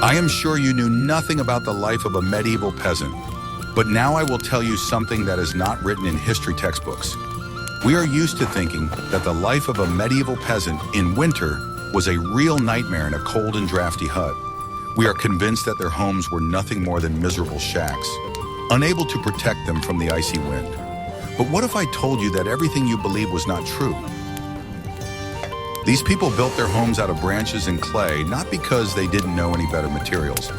I am sure you knew nothing about the life of a medieval peasant, but now I will tell you something that is not written in history textbooks. We are used to thinking that the life of a medieval peasant in winter was a real nightmare in a cold and drafty hut. We are convinced that their homes were nothing more than miserable shacks, unable to protect them from the icy wind. But what if I told you that everything you believe was not true? These people built their homes out of branches and clay, not because they didn't know any better materials.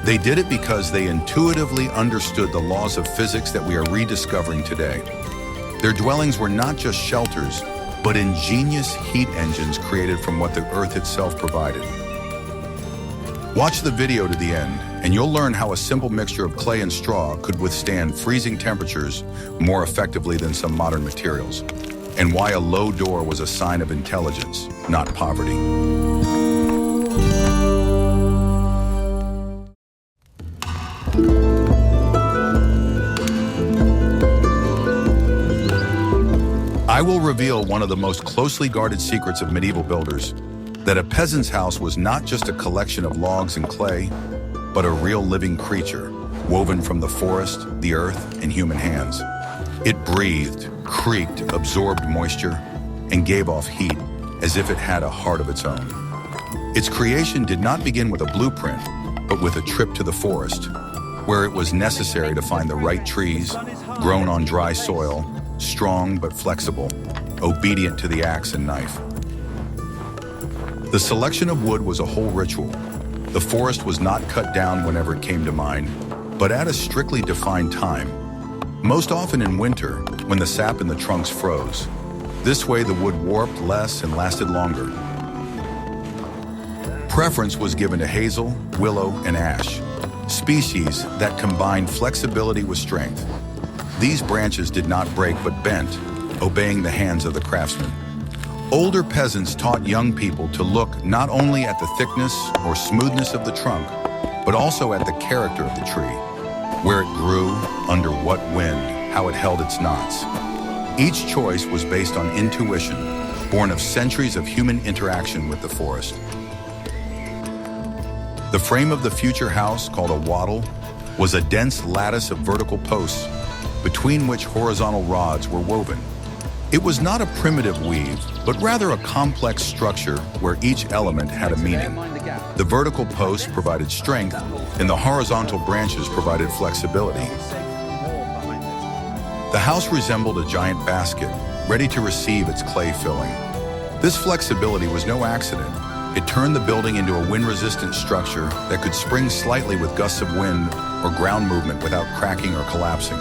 They did it because they intuitively understood the laws of physics that we are rediscovering today. Their dwellings were not just shelters, but ingenious heat engines created from what the earth itself provided. Watch the video to the end, and you'll learn how a simple mixture of clay and straw could withstand freezing temperatures more effectively than some modern materials, and why a low door was a sign of intelligence, not poverty. I will reveal one of the most closely guarded secrets of medieval builders, that a peasant's house was not just a collection of logs and clay, but a real living creature, woven from the forest, the earth, and human hands. It breathed, creaked, absorbed moisture, and gave off heat as if it had a heart of its own. Its creation did not begin with a blueprint, but with a trip to the forest, where it was necessary to find the right trees, grown on dry soil, strong but flexible, obedient to the axe and knife. The selection of wood was a whole ritual. The forest was not cut down whenever it came to mind, but at a strictly defined time, most often in winter when the sap in the trunks froze. This way the wood warped less and lasted longer. Preference was given to hazel, willow, and ash, species that combined flexibility with strength. These branches did not break but bent, obeying the hands of the craftsman. Older peasants taught young people to look not only at the thickness or smoothness of the trunk, but also at the character of the tree, where it grew, under what wind, how it held its knots. Each choice was based on intuition, born of centuries of human interaction with the forest. The frame of the future house, called a wattle, was a dense lattice of vertical posts between which horizontal rods were woven. It was not a primitive weave, but rather a complex structure where each element had a meaning. The vertical posts provided strength, and the horizontal branches provided flexibility. The house resembled a giant basket, ready to receive its clay filling. This flexibility was no accident. It turned the building into a wind-resistant structure that could spring slightly with gusts of wind or ground movement without cracking or collapsing.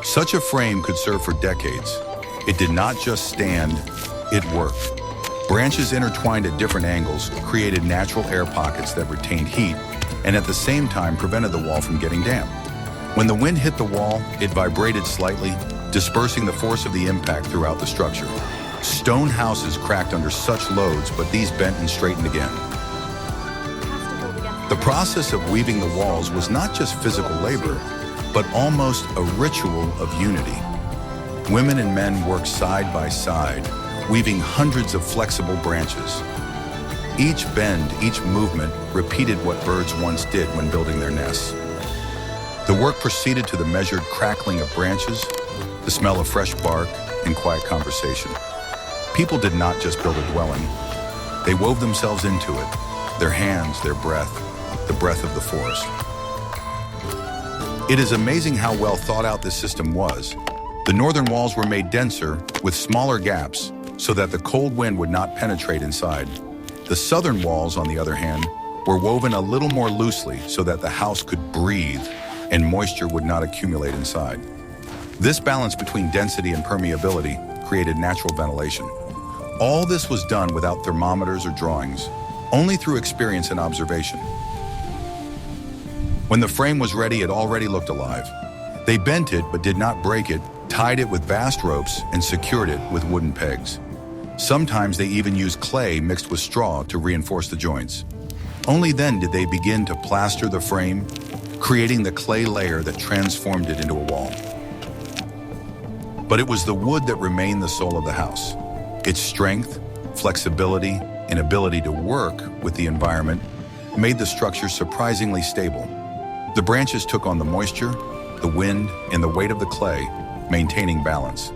Such a frame could serve for decades. It did not just stand, it worked. Branches intertwined at different angles created natural air pockets that retained heat and at the same time prevented the wall from getting damp. When the wind hit the wall, it vibrated slightly, dispersing the force of the impact throughout the structure. Stone houses cracked under such loads, but these bent and straightened again. The process of weaving the walls was not just physical labor, but almost a ritual of unity. Women and men worked side by side, weaving hundreds of flexible branches. Each bend, each movement repeated what birds once did when building their nests. The work proceeded to the measured crackling of branches, the smell of fresh bark, and quiet conversation. People did not just build a dwelling. They wove themselves into it, their hands, their breath, the breath of the forest. It is amazing how well thought out this system was. The northern walls were made denser with smaller gaps so that the cold wind would not penetrate inside. The southern walls, on the other hand, were woven a little more loosely so that the house could breathe and moisture would not accumulate inside. This balance between density and permeability created natural ventilation. All this was done without thermometers or drawings, only through experience and observation. When the frame was ready, it already looked alive. They bent it but did not break it, tied it with bast ropes, and secured it with wooden pegs. Sometimes they even used clay mixed with straw to reinforce the joints. Only then did they begin to plaster the frame, creating the clay layer that transformed it into a wall. But it was the wood that remained the soul of the house. Its strength, flexibility, and ability to work with the environment made the structure surprisingly stable. The branches took on the moisture, the wind, and the weight of the clay, maintaining balance.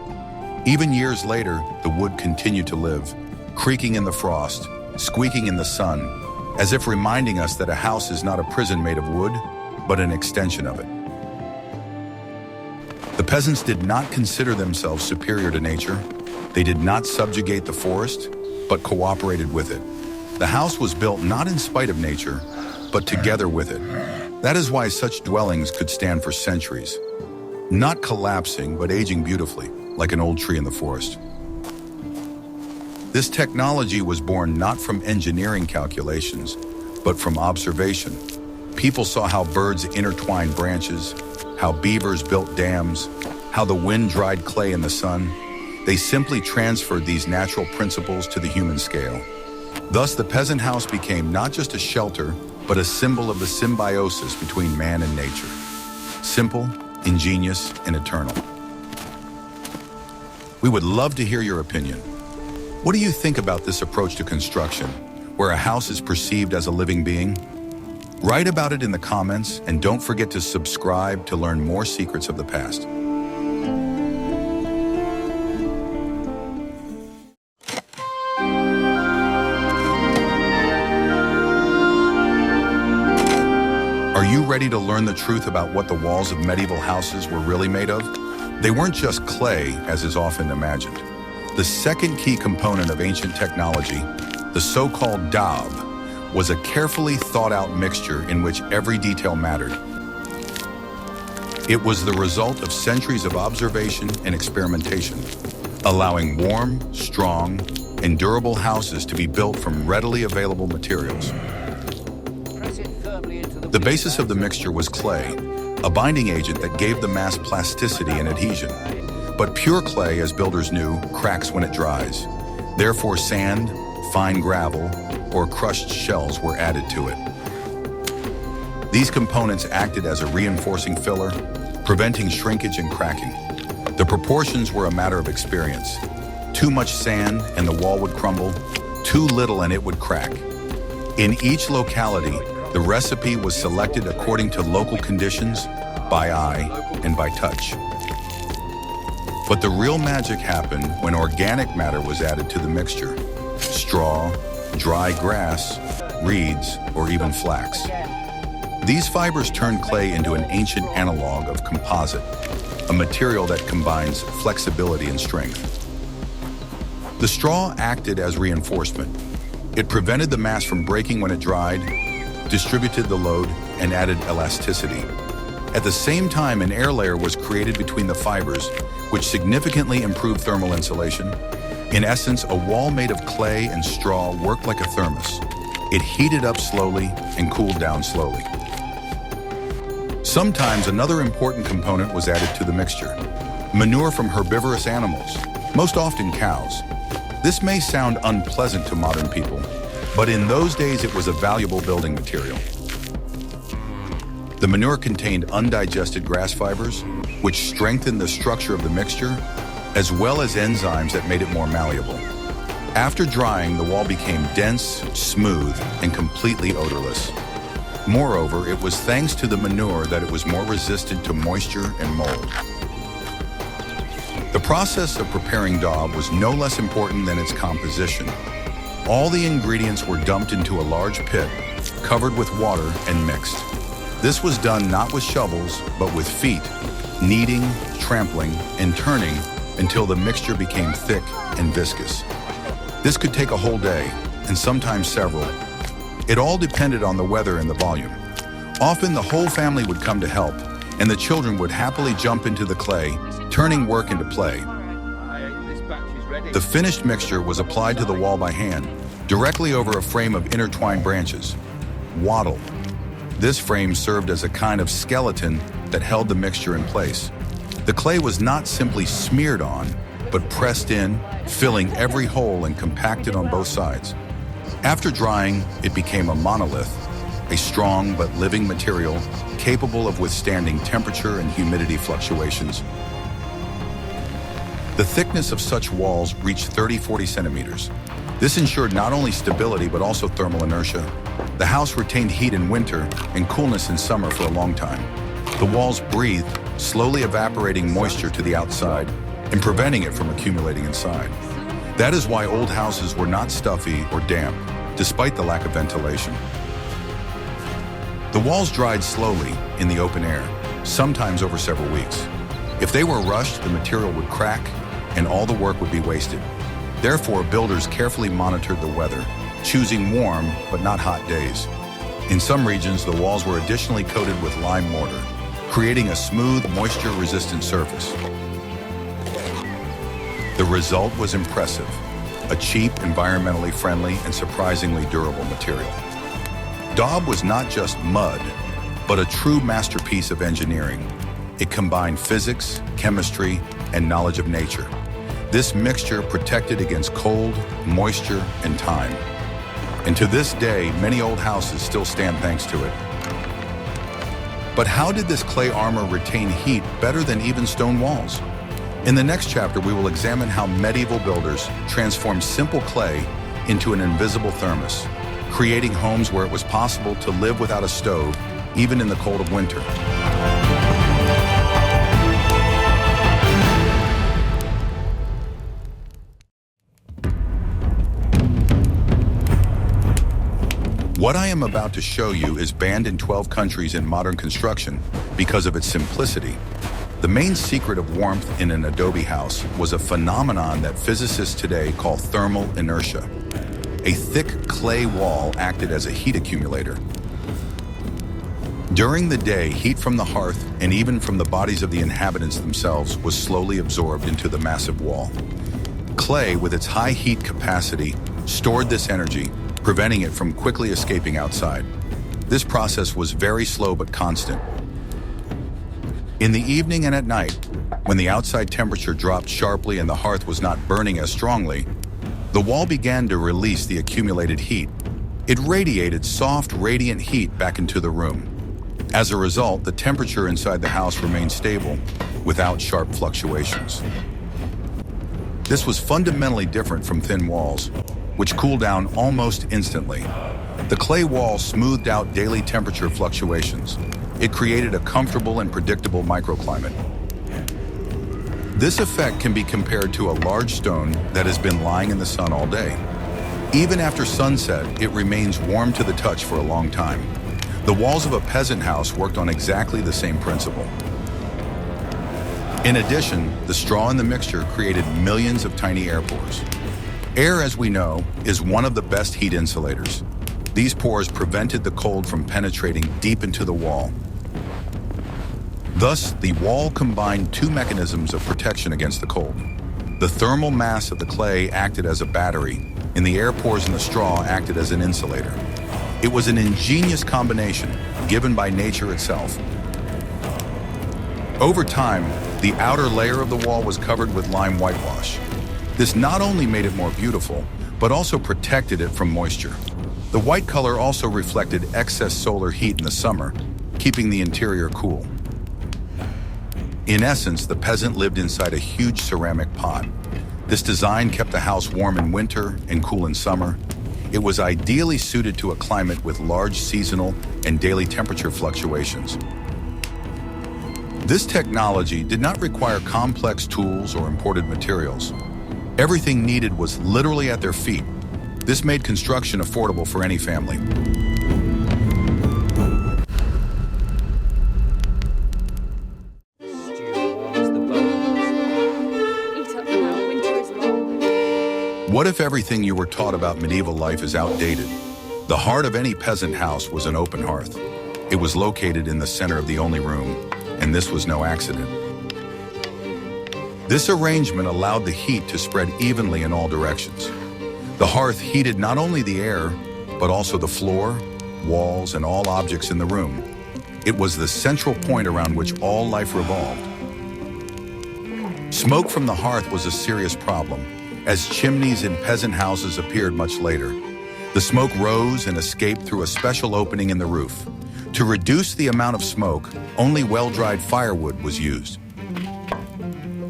Even years later, the wood continued to live, creaking in the frost, squeaking in the sun, as if reminding us that a house is not a prison made of wood, but an extension of it. The peasants did not consider themselves superior to nature. They did not subjugate the forest, but cooperated with it. The house was built not in spite of nature, but together with it. That is why such dwellings could stand for centuries, not collapsing, but aging beautifully, like an old tree in the forest. This technology was born not from engineering calculations, but from observation. People saw how birds intertwined branches, how beavers built dams, how the wind dried clay in the sun. They simply transferred these natural principles to the human scale. Thus, the peasant house became not just a shelter, but a symbol of the symbiosis between man and nature. Simple, ingenious, and eternal. We would love to hear your opinion. What do you think about this approach to construction, where a house is perceived as a living being? Write about it in the comments, and don't forget to subscribe to learn more secrets of the past. Are you ready to learn the truth about what the walls of medieval houses were really made of? They weren't just clay, as is often imagined. The second key component of ancient technology, the so-called daub, was a carefully thought-out mixture in which every detail mattered. It was the result of centuries of observation and experimentation, allowing warm, strong, and durable houses to be built from readily available materials. The basis of the mixture was clay, a binding agent that gave the mass plasticity and adhesion. But pure clay, as builders knew, cracks when it dries. Therefore, sand, fine gravel, or crushed shells were added to it. These components acted as a reinforcing filler, preventing shrinkage and cracking. The proportions were a matter of experience. Too much sand and the wall would crumble, too little and it would crack. In each locality, the recipe was selected according to local conditions, by eye, and by touch. But the real magic happened when organic matter was added to the mixture. Straw, dry grass, reeds, or even flax. These fibers turned clay into an ancient analog of composite, a material that combines flexibility and strength. The straw acted as reinforcement. It prevented the mass from breaking when it dried, distributed the load, and added elasticity. At the same time, an air layer was created between the fibers, which significantly improved thermal insulation. In essence, a wall made of clay and straw worked like a thermos. It heated up slowly and cooled down slowly. Sometimes another important component was added to the mixture: manure from herbivorous animals, most often cows. This may sound unpleasant to modern people, but in those days it was a valuable building material. The manure contained undigested grass fibers, which strengthened the structure of the mixture, as well as enzymes that made it more malleable. After drying, the wall became dense, smooth, and completely odorless. Moreover, it was thanks to the manure that it was more resistant to moisture and mold. The process of preparing daub was no less important than its composition. All the ingredients were dumped into a large pit, covered with water and mixed. This was done not with shovels, but with feet, kneading, trampling, and turning until the mixture became thick and viscous. This could take a whole day, and sometimes several. It all depended on the weather and the volume. Often the whole family would come to help, and the children would happily jump into the clay, turning work into play. The finished mixture was applied to the wall by hand, directly over a frame of intertwined branches, wattle. This frame served as a kind of skeleton that held the mixture in place. The clay was not simply smeared on, but pressed in, filling every hole and compacted on both sides. After drying, it became a monolith, a strong but living material capable of withstanding temperature and humidity fluctuations. The thickness of such walls reached 30-40 centimeters. This ensured not only stability but also thermal inertia. The house retained heat in winter and coolness in summer for a long time. The walls breathed, slowly evaporating moisture to the outside and preventing it from accumulating inside. That is why old houses were not stuffy or damp, despite the lack of ventilation. The walls dried slowly in the open air, sometimes over several weeks. If they were rushed, the material would crack and all the work would be wasted. Therefore, builders carefully monitored the weather, choosing warm but not hot days. In some regions, the walls were additionally coated with lime mortar, creating a smooth, moisture-resistant surface. The result was impressive, a cheap, environmentally friendly, and surprisingly durable material. Daub was not just mud, but a true masterpiece of engineering. It combined physics, chemistry, and knowledge of nature. This mixture protected against cold, moisture, and time. And to this day, many old houses still stand thanks to it. But how did this clay armor retain heat better than even stone walls? In the next chapter, we will examine how medieval builders transformed simple clay into an invisible thermos, creating homes where it was possible to live without a stove, even in the cold of winter. What I am about to show you is banned in 12 countries in modern construction because of its simplicity. The main secret of warmth in an adobe house was a phenomenon that physicists today call thermal inertia. A thick clay wall acted as a heat accumulator. During the day, heat from the hearth and even from the bodies of the inhabitants themselves was slowly absorbed into the massive wall. Clay, with its high heat capacity, stored this energy, preventing it from quickly escaping outside. This process was very slow but constant. In the evening and at night, when the outside temperature dropped sharply and the hearth was not burning as strongly, the wall began to release the accumulated heat. It radiated soft, radiant heat back into the room. As a result, the temperature inside the house remained stable, without sharp fluctuations. This was fundamentally different from thin walls, which cooled down almost instantly. The clay wall smoothed out daily temperature fluctuations. It created a comfortable and predictable microclimate. This effect can be compared to a large stone that has been lying in the sun all day. Even after sunset, it remains warm to the touch for a long time. The walls of a peasant house worked on exactly the same principle. In addition, the straw in the mixture created millions of tiny air pores. Air, as we know, is one of the best heat insulators. These pores prevented the cold from penetrating deep into the wall. Thus, the wall combined two mechanisms of protection against the cold. The thermal mass of the clay acted as a battery, and the air pores in the straw acted as an insulator. It was an ingenious combination given by nature itself. Over time, the outer layer of the wall was covered with lime whitewash. This not only made it more beautiful, but also protected it from moisture. The white color also reflected excess solar heat in the summer, keeping the interior cool. In essence, the peasant lived inside a huge ceramic pot. This design kept the house warm in winter and cool in summer. It was ideally suited to a climate with large seasonal and daily temperature fluctuations. This technology did not require complex tools or imported materials. Everything needed was literally at their feet. This made construction affordable for any family. What if everything you were taught about medieval life is outdated? The heart of any peasant house was an open hearth. It was located in the center of the only room, and this was no accident. This arrangement allowed the heat to spread evenly in all directions. The hearth heated not only the air, but also the floor, walls, and all objects in the room. It was the central point around which all life revolved. Smoke from the hearth was a serious problem, as chimneys in peasant houses appeared much later. The smoke rose and escaped through a special opening in the roof. To reduce the amount of smoke, only well-dried firewood was used.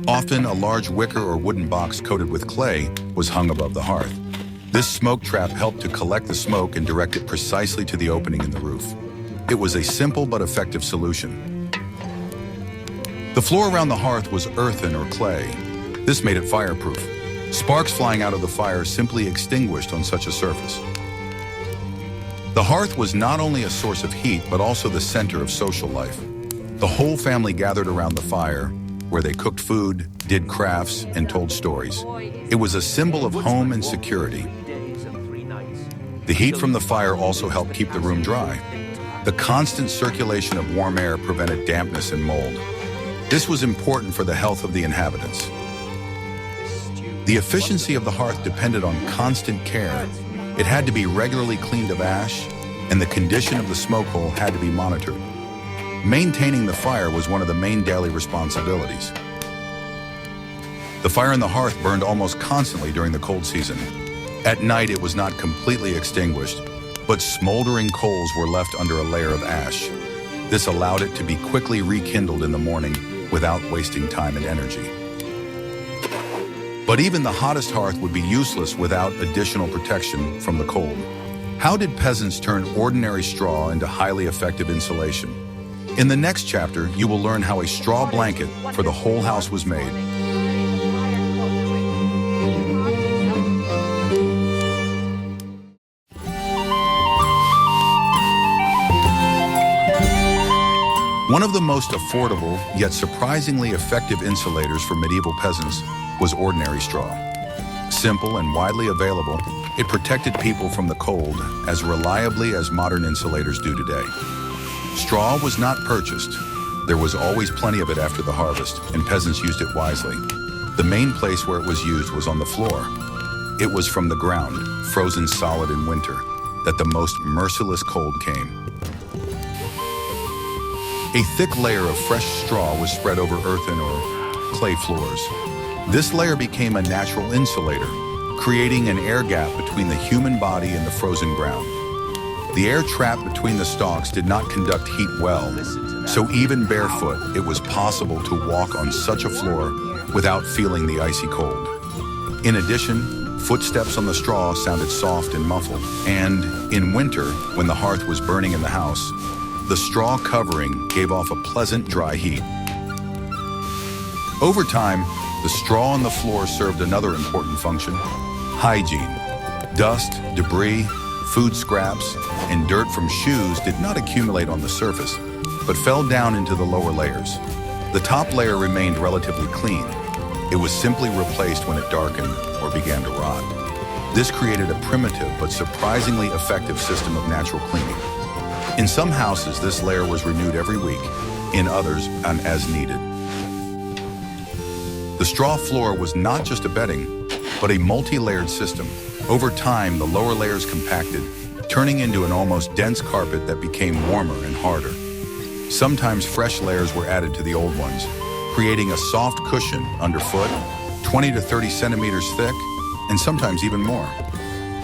Often, a large wicker or wooden box coated with clay was hung above the hearth. This smoke trap helped to collect the smoke and direct it precisely to the opening in the roof. It was a simple but effective solution. The floor around the hearth was earthen or clay. This made it fireproof. Sparks flying out of the fire simply extinguished on such a surface. The hearth was not only a source of heat, but also the center of social life. The whole family gathered around the fire, where they cooked food, did crafts, and told stories. It was a symbol of home and security. The heat from the fire also helped keep the room dry. The constant circulation of warm air prevented dampness and mold. This was important for the health of the inhabitants. The efficiency of the hearth depended on constant care. It had to be regularly cleaned of ash, and the condition of the smoke hole had to be monitored. Maintaining the fire was one of the main daily responsibilities. The fire in the hearth burned almost constantly during the cold season. At night, it was not completely extinguished, but smoldering coals were left under a layer of ash. This allowed it to be quickly rekindled in the morning without wasting time and energy. But even the hottest hearth would be useless without additional protection from the cold. How did peasants turn ordinary straw into highly effective insulation? In the next chapter, you will learn how a straw blanket for the whole house was made. One of the most affordable, yet surprisingly effective insulators for medieval peasants was ordinary straw. Simple and widely available, it protected people from the cold as reliably as modern insulators do today. Straw was not purchased. There was always plenty of it after the harvest, and peasants used it wisely. The main place where it was used was on the floor. It was from the ground, frozen solid in winter, that the most merciless cold came. A thick layer of fresh straw was spread over earthen or clay floors. This layer became a natural insulator, creating an air gap between the human body and the frozen ground. The air trapped between the stalks did not conduct heat well, so even barefoot, it was possible to walk on such a floor without feeling the icy cold. In addition, footsteps on the straw sounded soft and muffled, and in winter, when the hearth was burning in the house, the straw covering gave off a pleasant, dry heat. Over time, the straw on the floor served another important function: hygiene. Dust, debris, food scraps, and dirt from shoes did not accumulate on the surface, but fell down into the lower layers. The top layer remained relatively clean. It was simply replaced when it darkened or began to rot. This created a primitive but surprisingly effective system of natural cleaning. In some houses, this layer was renewed every week, in others, as needed. The straw floor was not just a bedding, but a multi-layered system. Over time, the lower layers compacted, turning into an almost dense carpet that became warmer and harder. Sometimes fresh layers were added to the old ones, creating a soft cushion underfoot, 20 to 30 centimeters thick, and sometimes even more.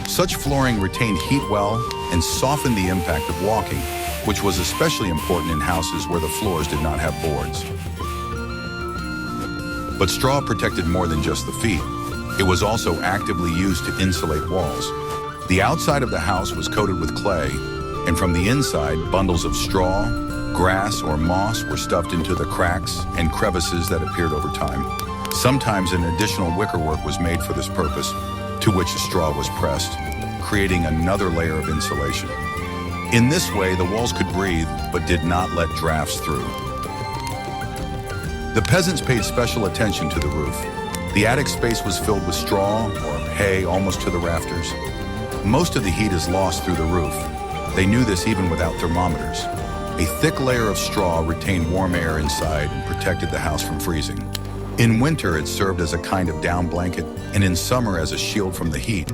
Such flooring retained heat well and softened the impact of walking, which was especially important in houses where the floors did not have boards. But straw protected more than just the feet. It was also actively used to insulate walls. The outside of the house was coated with clay, and from the inside, bundles of straw, grass, or moss were stuffed into the cracks and crevices that appeared over time. Sometimes an additional wickerwork was made for this purpose, to which the straw was pressed, creating another layer of insulation. In this way, the walls could breathe, but did not let drafts through. The peasants paid special attention to the roof. The attic space was filled with straw or hay almost to the rafters. Most of the heat is lost through the roof. They knew this even without thermometers. A thick layer of straw retained warm air inside and protected the house from freezing. In winter, it served as a kind of down blanket, and in summer as a shield from the heat.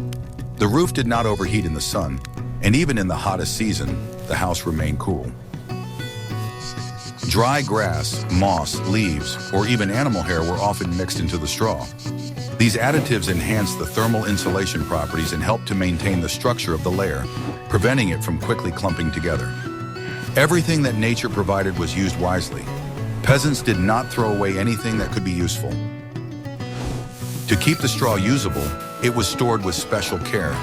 The roof did not overheat in the sun, and even in the hottest season, the house remained cool. Dry grass, moss, leaves, or even animal hair were often mixed into the straw. These additives enhanced the thermal insulation properties and helped to maintain the structure of the layer, preventing it from quickly clumping together. Everything that nature provided was used wisely. Peasants did not throw away anything that could be useful. To keep the straw usable, It was stored with special care.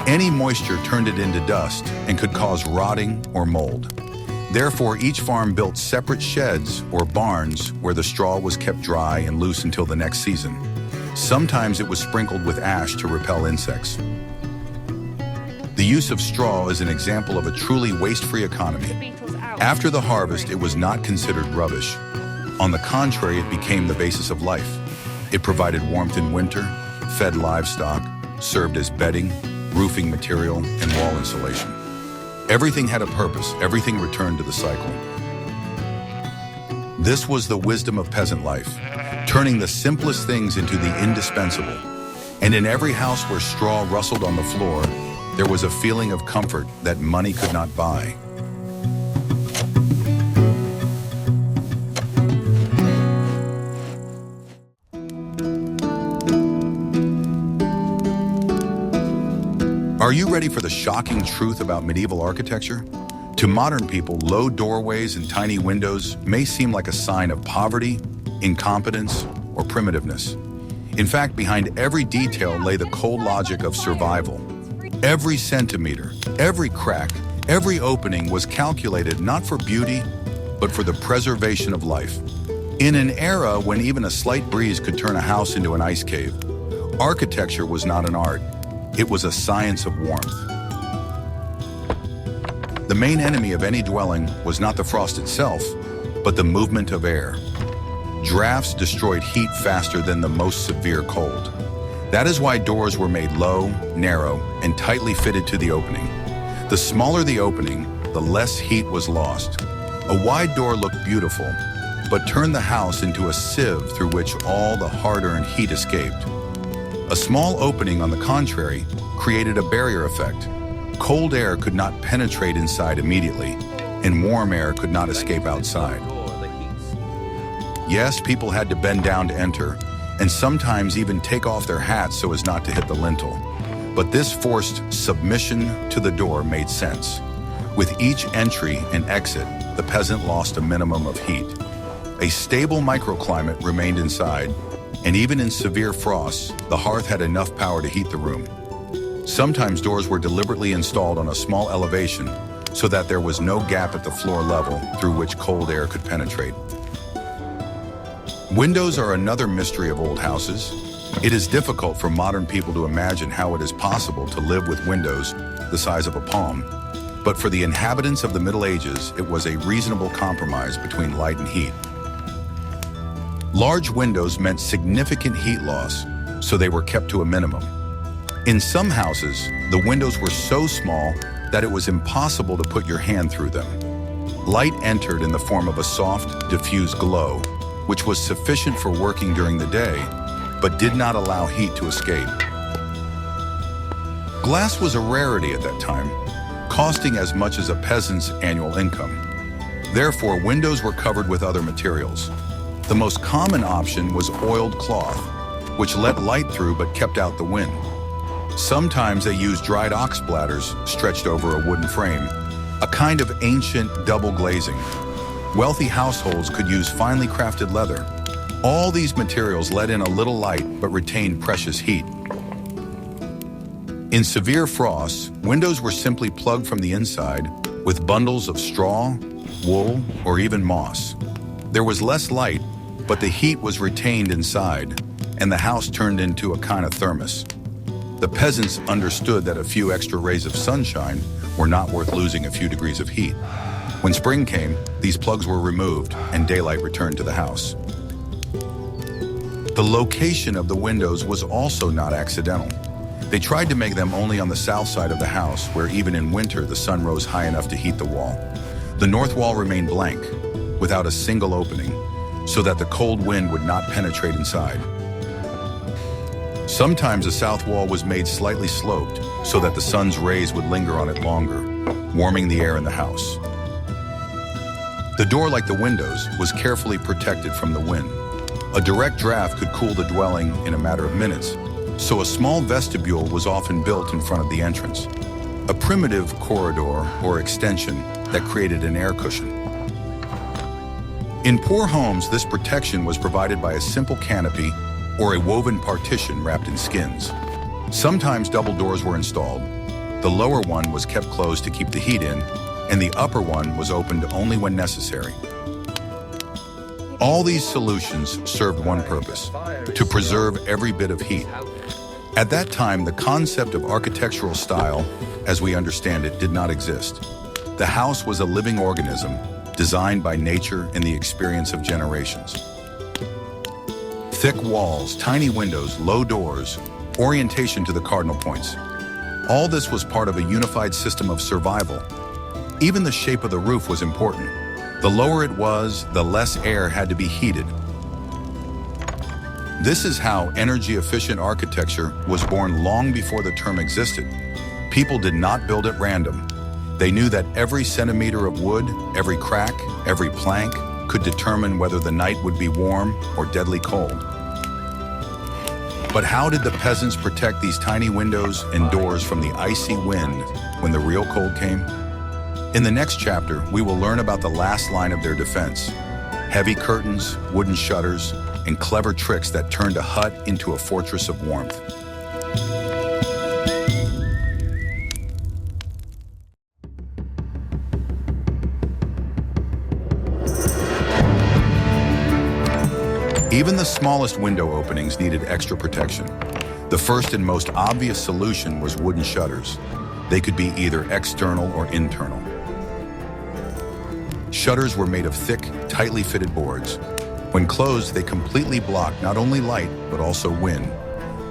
Any moisture turned it into dust and could cause rotting or mold. Therefore, each farm built separate sheds or barns where the straw was kept dry and loose until the next season. Sometimes it was sprinkled with ash to repel insects. The use of straw is an example of a truly waste-free economy. After the harvest, it was not considered rubbish. On the contrary, it became the basis of life. It provided warmth in winter, fed livestock, served as bedding, roofing material, and wall insulation. Everything had a purpose, everything returned to the cycle. This was the wisdom of peasant life, turning the simplest things into the indispensable. And in every house where straw rustled on the floor, there was a feeling of comfort that money could not buy. Are you ready for the shocking truth about medieval architecture? To modern people, low doorways and tiny windows may seem like a sign of poverty, incompetence, or primitiveness. In fact, behind every detail lay the cold logic of survival. Every centimeter, every crack, every opening was calculated not for beauty, but for the preservation of life. In an era when even a slight breeze could turn a house into an ice cave, architecture was not an art. It was a science of warmth. The main enemy of any dwelling was not the frost itself, but the movement of air. Drafts destroyed heat faster than the most severe cold. That is why doors were made low, narrow, and tightly fitted to the opening. The smaller the opening, the less heat was lost. A wide door looked beautiful, but turned the house into a sieve through which all the hard-earned heat escaped. A small opening, on the contrary, created a barrier effect. Cold air could not penetrate inside immediately, and warm air could not escape outside. Yes, people had to bend down to enter, and sometimes even take off their hats so as not to hit the lintel. But this forced submission to the door made sense. With each entry and exit, the peasant lost a minimum of heat. A stable microclimate remained inside, and even in severe frosts, the hearth had enough power to heat the room. Sometimes doors were deliberately installed on a small elevation so that there was no gap at the floor level through which cold air could penetrate. Windows are another mystery of old houses. It is difficult for modern people to imagine how it is possible to live with windows the size of a palm. But for the inhabitants of the Middle Ages, it was a reasonable compromise between light and heat. Large windows meant significant heat loss, so they were kept to a minimum. In some houses, the windows were so small that it was impossible to put your hand through them. Light entered in the form of a soft, diffuse glow, which was sufficient for working during the day, but did not allow heat to escape. Glass was a rarity at that time, costing as much as a peasant's annual income. Therefore, windows were covered with other materials. The most common option was oiled cloth, which let light through but kept out the wind. Sometimes they used dried ox bladders stretched over a wooden frame, a kind of ancient double glazing. Wealthy households could use finely crafted leather. All these materials let in a little light but retained precious heat. In severe frosts, windows were simply plugged from the inside with bundles of straw, wool, or even moss. There was less light, but the heat was retained inside, and the house turned into a kind of thermos. The peasants understood that a few extra rays of sunshine were not worth losing a few degrees of heat. When spring came, these plugs were removed and daylight returned to the house. The location of the windows was also not accidental. They tried to make them only on the south side of the house, where even in winter the sun rose high enough to heat the wall. The north wall remained blank, without a single opening, so that the cold wind would not penetrate inside. Sometimes the south wall was made slightly sloped, so that the sun's rays would linger on it longer, warming the air in the house. The door, like the windows, was carefully protected from the wind. A direct draft could cool the dwelling in a matter of minutes, so a small vestibule was often built in front of the entrance, a primitive corridor or extension that created an air cushion. In poor homes, this protection was provided by a simple canopy or a woven partition wrapped in skins. Sometimes double doors were installed. The lower one was kept closed to keep the heat in, and the upper one was opened only when necessary. All these solutions served one purpose: to preserve every bit of heat. At that time, the concept of architectural style, as we understand it, did not exist. The house was a living organism, designed by nature and the experience of generations. Thick walls, tiny windows, low doors, orientation to the cardinal points. All this was part of a unified system of survival. Even the shape of the roof was important. The lower it was, the less air had to be heated. This is how energy-efficient architecture was born long before the term existed. People did not build at random. They knew that every centimeter of wood, every crack, every plank could determine whether the night would be warm or deadly cold. But how did the peasants protect these tiny windows and doors from the icy wind when the real cold came? In the next chapter, we will learn about the last line of their defense: heavy curtains, wooden shutters, and clever tricks that turned a hut into a fortress of warmth. Even the smallest window openings needed extra protection. The first and most obvious solution was wooden shutters. They could be either external or internal. Shutters were made of thick, tightly fitted boards. When closed, they completely blocked not only light, but also wind.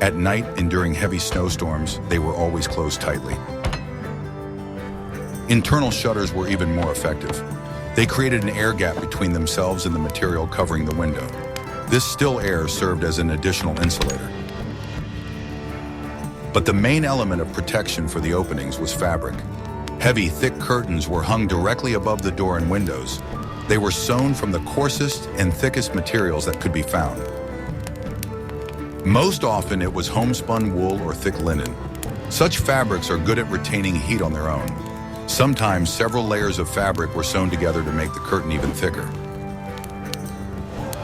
At night and during heavy snowstorms, they were always closed tightly. Internal shutters were even more effective. They created an air gap between themselves and the material covering the window. This still air served as an additional insulator. But the main element of protection for the openings was fabric. Heavy, thick curtains were hung directly above the door and windows. They were sewn from the coarsest and thickest materials that could be found. Most often it was homespun wool or thick linen. Such fabrics are good at retaining heat on their own. Sometimes several layers of fabric were sewn together to make the curtain even thicker.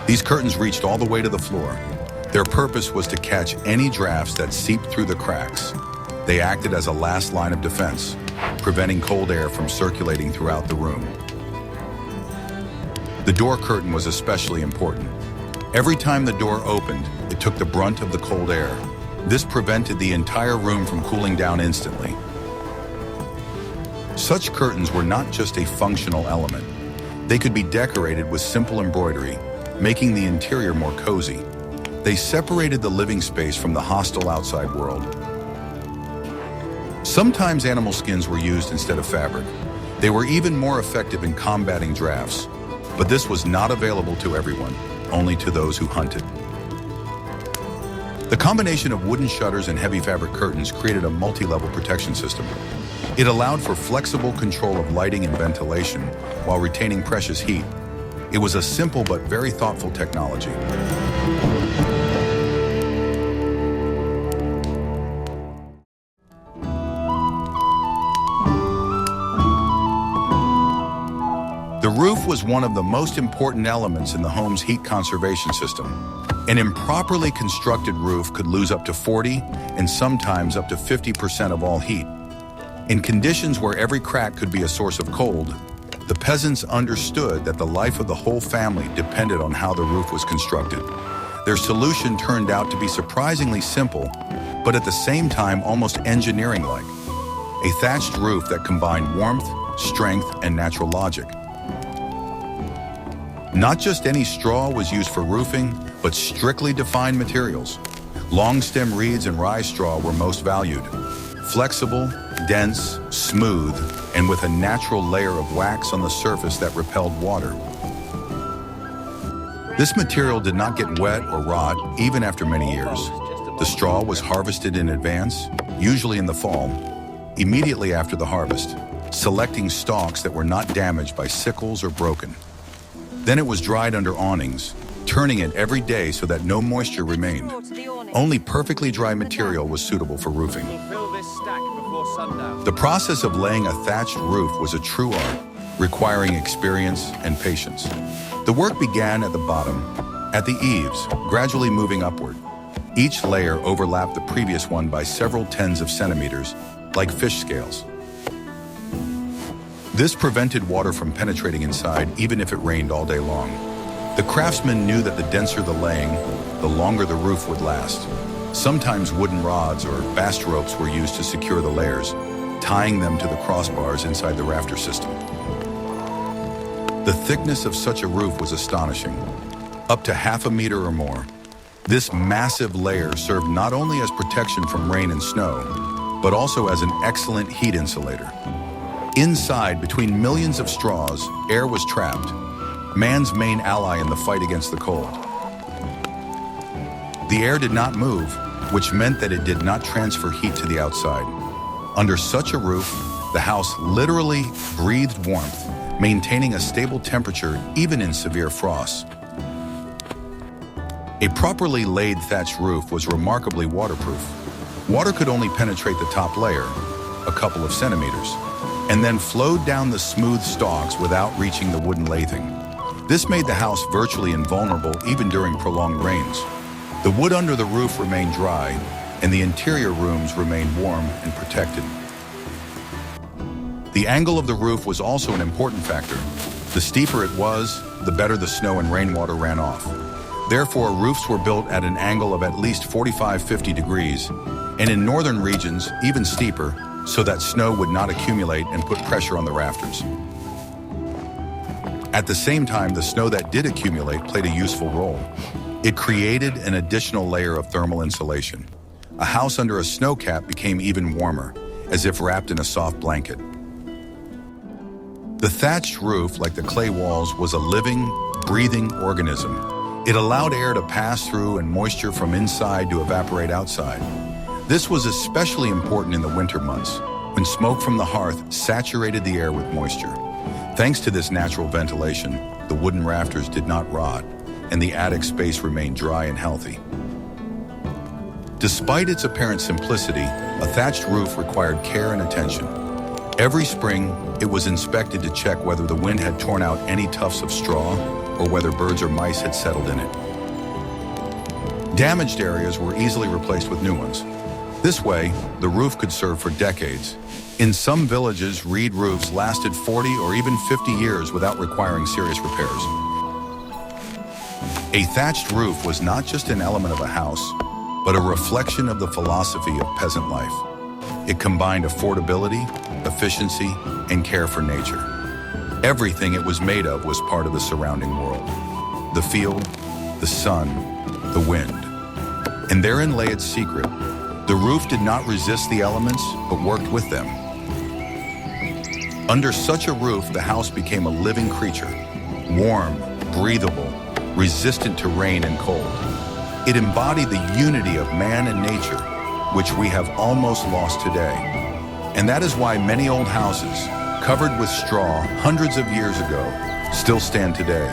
These curtains reached all the way to the floor. Their purpose was to catch any drafts that seeped through the cracks. They acted as a last line of defense, preventing cold air from circulating throughout the room. The door curtain was especially important. Every time the door opened, it took the brunt of the cold air. This prevented the entire room from cooling down instantly. Such curtains were not just a functional element. They could be decorated with simple embroidery, making the interior more cozy. They separated the living space from the hostile outside world. Sometimes animal skins were used instead of fabric. They were even more effective in combating drafts, but this was not available to everyone, only to those who hunted. The combination of wooden shutters and heavy fabric curtains created a multi-level protection system. It allowed for flexible control of lighting and ventilation while retaining precious heat. It was a simple but very thoughtful technology. The roof was one of the most important elements in the home's heat conservation system. An improperly constructed roof could lose up to 40 and sometimes up to 50% of all heat. In conditions where every crack could be a source of cold, the peasants understood that the life of the whole family depended on how the roof was constructed. Their solution turned out to be surprisingly simple, but at the same time almost engineering-like. A thatched roof that combined warmth, strength, and natural logic. Not just any straw was used for roofing, but strictly defined materials. Long stem reeds and rye straw were most valued. Flexible, dense, smooth, and with a natural layer of wax on the surface that repelled water. This material did not get wet or rot even after many years. The straw was harvested in advance, usually in the fall, immediately after the harvest, selecting stalks that were not damaged by sickles or broken. Then it was dried under awnings, turning it every day so that no moisture remained. Only perfectly dry material was suitable for roofing. The process of laying a thatched roof was a true art, requiring experience and patience. The work began at the bottom, at the eaves, gradually moving upward. Each layer overlapped the previous one by several tens of centimeters, like fish scales. This prevented water from penetrating inside even if it rained all day long. The craftsmen knew that the denser the laying, the longer the roof would last. Sometimes wooden rods or bast ropes were used to secure the layers, tying them to the crossbars inside the rafter system. The thickness of such a roof was astonishing, up to ½ a meter or more. This massive layer served not only as protection from rain and snow, but also as an excellent heat insulator. Inside, between millions of straws, air was trapped, man's main ally in the fight against the cold. The air did not move, which meant that it did not transfer heat to the outside. Under such a roof, the house literally breathed warmth, maintaining a stable temperature even in severe frosts. A properly laid thatched roof was remarkably waterproof. Water could only penetrate the top layer, a couple of centimeters, and then flowed down the smooth stalks without reaching the wooden lathing. This made the house virtually invulnerable even during prolonged rains. The wood under the roof remained dry, and the interior rooms remained warm and protected. The angle of the roof was also an important factor. The steeper it was, the better the snow and rainwater ran off. Therefore, roofs were built at an angle of at least 45–50 degrees, and in northern regions, even steeper, so that snow would not accumulate and put pressure on the rafters. At the same time, the snow that did accumulate played a useful role. It created an additional layer of thermal insulation. A house under a snow cap became even warmer, as if wrapped in a soft blanket. The thatched roof, like the clay walls, was a living, breathing organism. It allowed air to pass through and moisture from inside to evaporate outside. This was especially important in the winter months, when smoke from the hearth saturated the air with moisture. Thanks to this natural ventilation, the wooden rafters did not rot, and the attic space remained dry and healthy. Despite its apparent simplicity, a thatched roof required care and attention. Every spring, it was inspected to check whether the wind had torn out any tufts of straw or whether birds or mice had settled in it. Damaged areas were easily replaced with new ones. This way, the roof could serve for decades. In some villages, reed roofs lasted 40 or even 50 years without requiring serious repairs. A thatched roof was not just an element of a house, but a reflection of the philosophy of peasant life. It combined affordability, efficiency, and care for nature. Everything it was made of was part of the surrounding world. The field, the sun, the wind. And therein lay its secret. The roof did not resist the elements, but worked with them. Under such a roof, the house became a living creature, warm, breathable, resistant to rain and cold. It embodied the unity of man and nature, which we have almost lost today. And that is why many old houses, covered with straw hundreds of years ago, still stand today,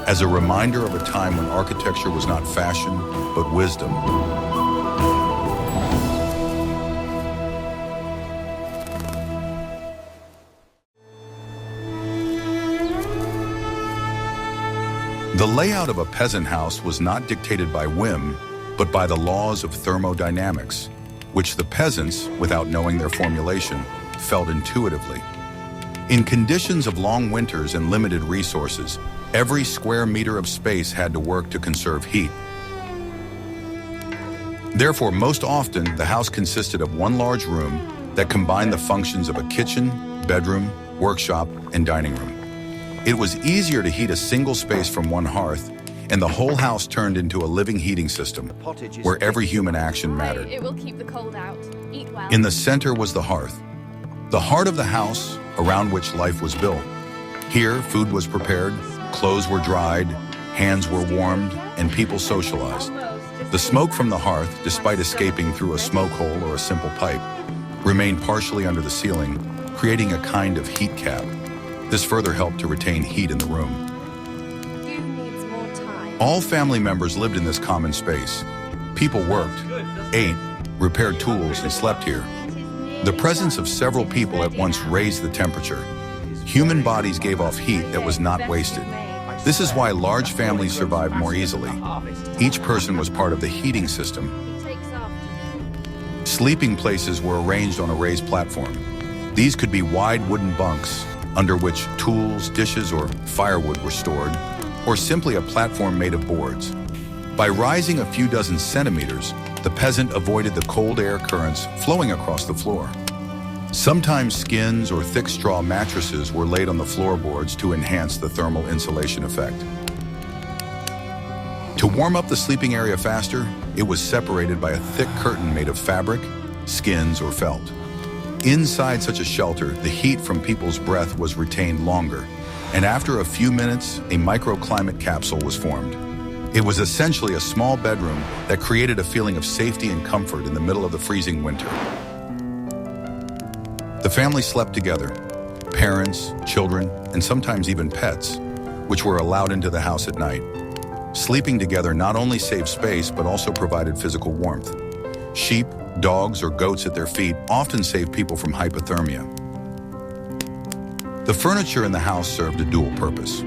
as a reminder of a time when architecture was not fashion, but wisdom. The layout of a peasant house was not dictated by whim, but by the laws of thermodynamics, which the peasants, without knowing their formulation, felt intuitively. In conditions of long winters and limited resources, every square meter of space had to work to conserve heat. Therefore, most often, the house consisted of one large room that combined the functions of a kitchen, bedroom, workshop, and dining room. It was easier to heat a single space from one hearth, and the whole house turned into a living heating system, where every human action mattered. It will keep the cold out. Eat well. In the center was the hearth, the heart of the house around which life was built. Here, food was prepared, clothes were dried, hands were warmed, and people socialized. The smoke from the hearth, despite escaping through a smoke hole or a simple pipe, remained partially under the ceiling, creating a kind of heat cap. This further helped to retain heat in the room. Who needs more time? All family members lived in this common space. People worked, ate, repaired tools, and slept here. The presence of several people at once raised the temperature. Human bodies gave off heat that was not wasted. This is why large families survived more easily. Each person was part of the heating system. He takes after. Sleeping places were arranged on a raised platform. These could be wide wooden bunks, under which tools, dishes, or firewood were stored, or simply a platform made of boards. By rising a few dozen centimeters, the peasant avoided the cold air currents flowing across the floor. Sometimes skins or thick straw mattresses were laid on the floorboards to enhance the thermal insulation effect. To warm up the sleeping area faster, it was separated by a thick curtain made of fabric, skins, or felt. Inside such a shelter, the heat from people's breath was retained longer, and after a few minutes, a microclimate capsule was formed. It was essentially a small bedroom that created a feeling of safety and comfort in the middle of the freezing winter. The family slept together, parents, children, and sometimes even pets, which were allowed into the house at night. Sleeping together not only saved space, but also provided physical warmth. Sheep, dogs, or goats at their feet often saved people from hypothermia. The furniture in the house served a dual purpose.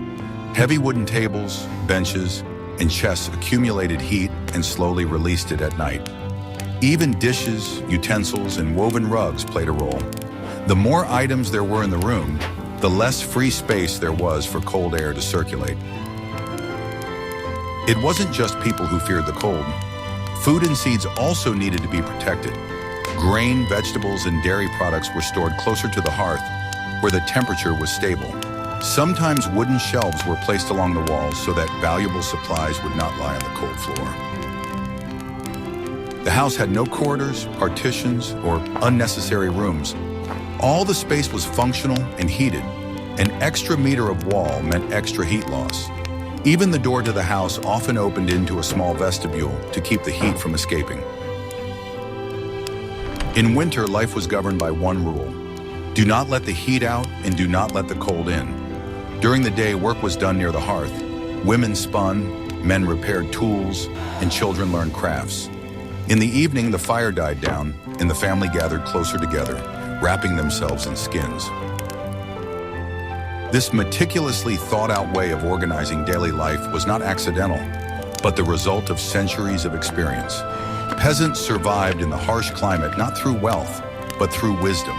Heavy wooden tables, benches, and chests accumulated heat and slowly released it at night. Even dishes, utensils, and woven rugs played a role. The more items there were in the room, the less free space there was for cold air to circulate. It wasn't just people who feared the cold. Food and seeds also needed to be protected. Grain, vegetables, and dairy products were stored closer to the hearth, where the temperature was stable. Sometimes wooden shelves were placed along the walls so that valuable supplies would not lie on the cold floor. The house had no corridors, partitions, or unnecessary rooms. All the space was functional and heated. An extra meter of wall meant extra heat loss. Even the door to the house often opened into a small vestibule to keep the heat from escaping. In winter, life was governed by one rule. Do not let the heat out and do not let the cold in. During the day, work was done near the hearth. Women spun, men repaired tools, and children learned crafts. In the evening, the fire died down, and the family gathered closer together, wrapping themselves in skins. This meticulously thought-out way of organizing daily life was not accidental, but the result of centuries of experience. Peasants survived in the harsh climate not through wealth, but through wisdom.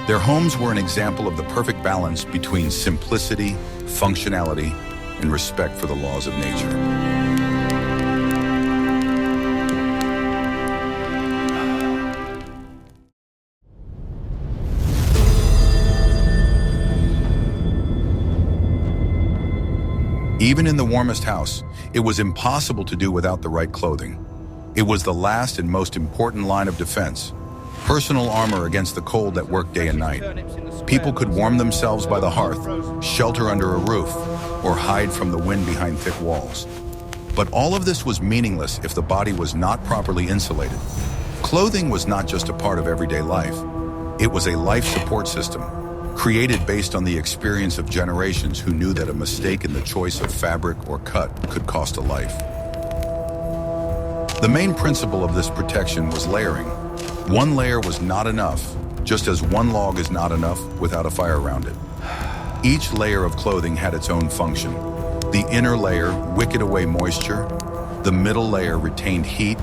Their homes were an example of the perfect balance between simplicity, functionality, and respect for the laws of nature. Even in the warmest house, it was impossible to do without the right clothing. It was the last and most important line of defense. Personal armor against the cold that worked day and night. People could warm themselves by the hearth, shelter under a roof, or hide from the wind behind thick walls. But all of this was meaningless if the body was not properly insulated. Clothing was not just a part of everyday life. It was a life support system, created based on the experience of generations who knew that a mistake in the choice of fabric or cut could cost a life. The main principle of this protection was layering. One layer was not enough, just as one log is not enough without a fire around it. Each layer of clothing had its own function. The inner layer wicked away moisture, the middle layer retained heat,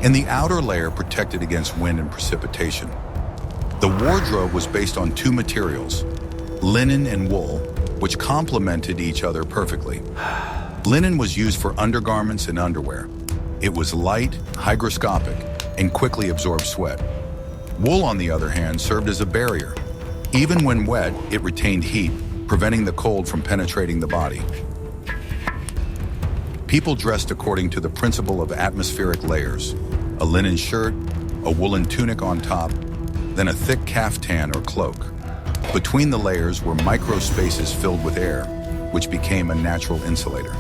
and the outer layer protected against wind and precipitation. The wardrobe was based on two materials, linen and wool, which complemented each other perfectly. Linen was used for undergarments and underwear. It was light, hygroscopic, and quickly absorbed sweat. Wool, on the other hand, served as a barrier. Even when wet, it retained heat, preventing the cold from penetrating the body. People dressed according to the principle of atmospheric layers: a linen shirt, a woolen tunic on top, then a thick caftan or cloak. Between the layers were micro spaces filled with air, which became a natural insulator.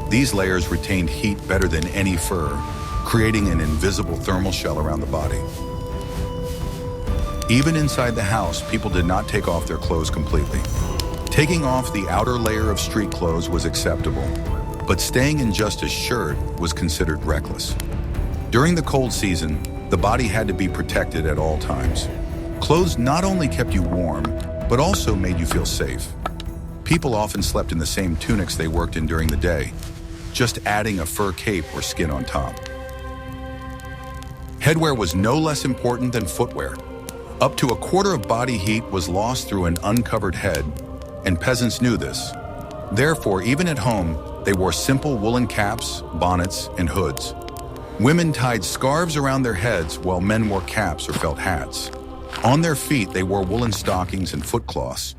These layers retained heat better than any fur, creating an invisible thermal shell around the body. Even inside the house, people did not take off their clothes completely. Taking off the outer layer of street clothes was acceptable, but staying in just a shirt was considered reckless. During the cold season, the body had to be protected at all times. Clothes not only kept you warm, but also made you feel safe. People often slept in the same tunics they worked in during the day, just adding a fur cape or skin on top. Headwear was no less important than footwear. Up to a quarter of body heat was lost through an uncovered head, and peasants knew this. Therefore, even at home, they wore simple woolen caps, bonnets, and hoods. Women tied scarves around their heads while men wore caps or felt hats. On their feet, they wore woolen stockings and footcloths,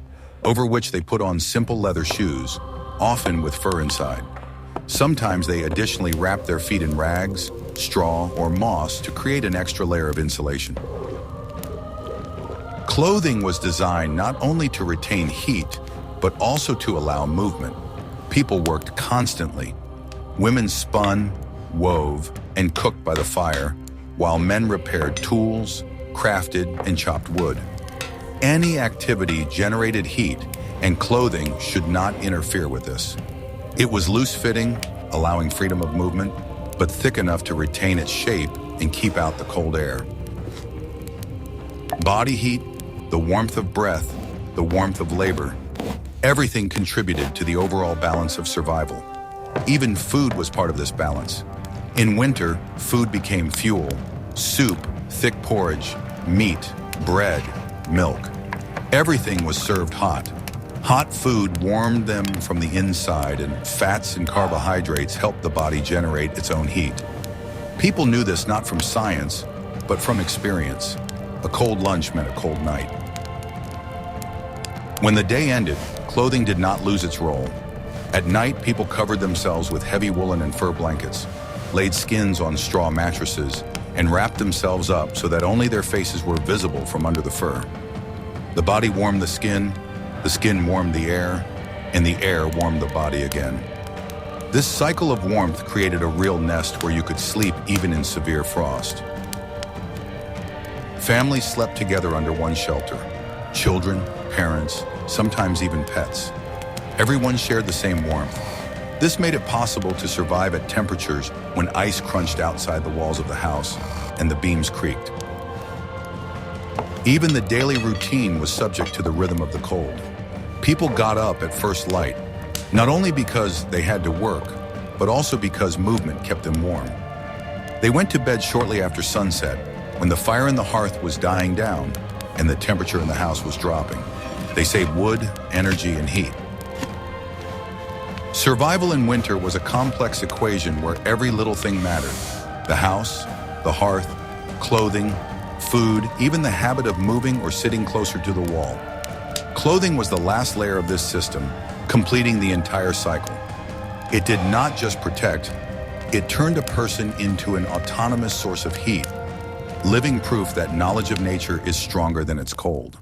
over which they put on simple leather shoes, often with fur inside. Sometimes they additionally wrapped their feet in rags, straw, or moss to create an extra layer of insulation. Clothing was designed not only to retain heat, but also to allow movement. People worked constantly. Women spun, wove, and cooked by the fire, while men repaired tools, crafted, and chopped wood. Any activity generated heat, and clothing should not interfere with this. It was loose-fitting, allowing freedom of movement, but thick enough to retain its shape and keep out the cold air. Body heat, the warmth of breath, the warmth of labor, everything contributed to the overall balance of survival. Even food was part of this balance. In winter, food became fuel: soup, thick porridge, meat, bread, milk. Everything was served hot. Hot food warmed them from the inside, and fats and carbohydrates helped the body generate its own heat. People knew this not from science, but from experience. A cold lunch meant a cold night. When the day ended, clothing did not lose its role. At night, people covered themselves with heavy woolen and fur blankets, laid skins on straw mattresses, and wrapped themselves up so that only their faces were visible from under the fur. The body warmed the skin warmed the air, and the air warmed the body again. This cycle of warmth created a real nest where you could sleep even in severe frost. Families slept together under one shelter. Children, parents, sometimes even pets. Everyone shared the same warmth. This made it possible to survive at temperatures when ice crunched outside the walls of the house and the beams creaked. Even the daily routine was subject to the rhythm of the cold. People got up at first light, not only because they had to work, but also because movement kept them warm. They went to bed shortly after sunset, when the fire in the hearth was dying down and the temperature in the house was dropping. They saved wood, energy, and heat. Survival in winter was a complex equation where every little thing mattered. The house, the hearth, clothing, food, even the habit of moving or sitting closer to the wall. Clothing was the last layer of this system, completing the entire cycle. It did not just protect, it turned a person into an autonomous source of heat, living proof that knowledge of nature is stronger than its cold.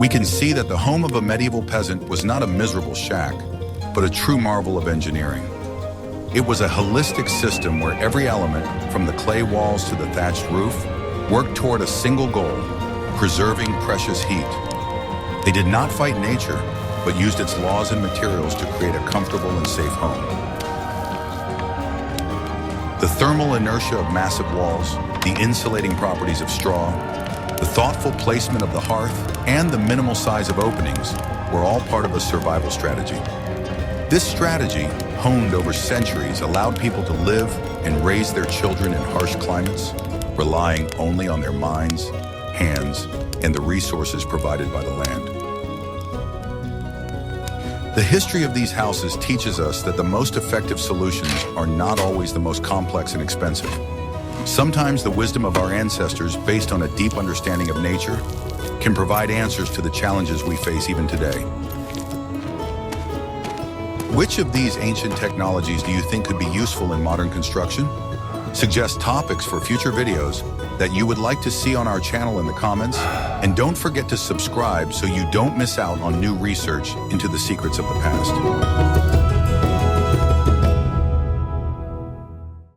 We can see that the home of a medieval peasant was not a miserable shack, but a true marvel of engineering. It was a holistic system where every element, from the clay walls to the thatched roof, worked toward a single goal: preserving precious heat. They did not fight nature, but used its laws and materials to create a comfortable and safe home. The thermal inertia of massive walls, the insulating properties of straw, the thoughtful placement of the hearth, and the minimal size of openings were all part of a survival strategy. This strategy, honed over centuries, allowed people to live and raise their children in harsh climates, relying only on their minds, hands, and the resources provided by the land. The history of these houses teaches us that the most effective solutions are not always the most complex and expensive. Sometimes the wisdom of our ancestors, based on a deep understanding of nature, can provide answers to the challenges we face even today. Which of these ancient technologies do you think could be useful in modern construction? Suggest topics for future videos that you would like to see on our channel in the comments, and don't forget to subscribe so you don't miss out on new research into the secrets of the past.